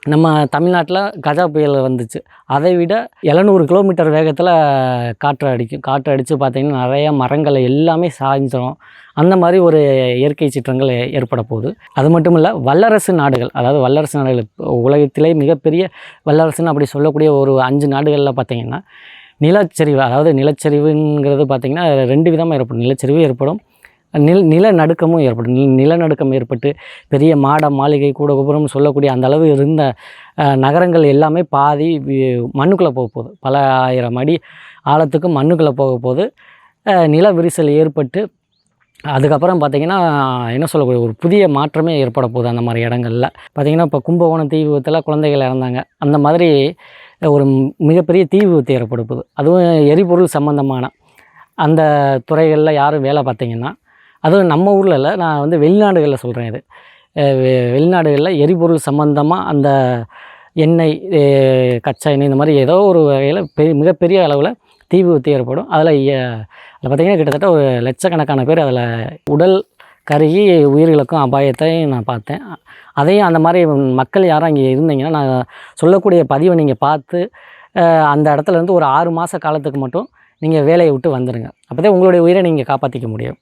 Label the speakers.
Speaker 1: நம்ம தமிழ்நாட்டில கஜா புயல் வந்துச்சு. அதை விட 700 கிலோமீட்டர் வேகத்தில காற்று அடிக்கும். காற்று அடித்து பார்த்திங்கன்னா நிறையா மரங்கள் எல்லாமே சாய்ஞ்சிரும். அந்த மாதிரி ஒரு இயற்கை சீற்றங்கள் ஏற்பட போகுது. அது மட்டும் இல்லை, வல்லரசு நாடுகள், அதாவது வல்லரசு நாடுகள் உலகத்திலே மிகப்பெரிய வல்லரசுன்னு அப்படி சொல்லக்கூடிய ஒரு 5 நாடுகளில் பார்த்திங்கன்னா நிலச்சரிவு, அதாவது நிலச்சரிவுங்கிறது பார்த்திங்கன்னா 2 விதமாக ஏற்படும். நிலச்சரிவு ஏற்படும், நிலநடுக்கமும் ஏற்படும். நிலநடுக்கம் ஏற்பட்டு பெரிய மாட மாளிகை கூட கோபுரம்னு சொல்லக்கூடிய அந்த அளவு இருந்த நகரங்கள் எல்லாமே பாதி மண்ணுக்குள்ளே போக போகுது. பல ஆயிரம் அடி ஆழத்துக்கு மண்ணுக்குள்ளே போக போகுது. நில விரிசல் ஏற்பட்டு அதுக்கப்புறம் பார்த்திங்கன்னா என்ன சொல்லக்கூடிய ஒரு புதிய மாற்றமே ஏற்பட போகுது. அந்த மாதிரி இடங்களில் பார்த்திங்கன்னா இப்போ கும்பகோணம் தீ விபத்தில் குழந்தைகள் இறந்தாங்க. அந்த மாதிரி ஒரு மிகப்பெரிய தீ விபத்து ஏற்பட போகுது. அதுவும் எரிபொருள் சம்மந்தமான அந்த துறைகளில் யாரும் வேலை பார்த்திங்கன்னா, அதுவும் நம்ம ஊரில் இல்லை, நான் வந்து வெளிநாடுகளில் சொல்கிறேன். இது வெளிநாடுகளில் எரிபொருள் சம்மந்தமாக அந்த எண்ணெய், கச்சா எண்ணெய், இந்த மாதிரி ஏதோ ஒரு வகையில் மிகப்பெரிய அளவில் தீ விபத்து ஏற்படும். அதில் பார்த்திங்கன்னா கிட்டத்தட்ட ஒரு லட்சக்கணக்கான பேர் அதில் உடல் கருகி உயிர்களுக்கும் அபாயத்தையும் நான் பார்த்தேன். அதையும் அந்த மாதிரி மக்கள் யாரும் அங்கே இருந்தீங்கன்னா, நான் சொல்லக்கூடிய பதிவை நீங்கள் பார்த்து அந்த இடத்துலேருந்து ஒரு 6 மாத காலத்துக்கு மட்டும் நீங்கள் வேலையை விட்டு வந்துடுங்க. அப்போ தான் உங்களுடைய உயிரை நீங்கள் காப்பாற்றிக்க முடியும்.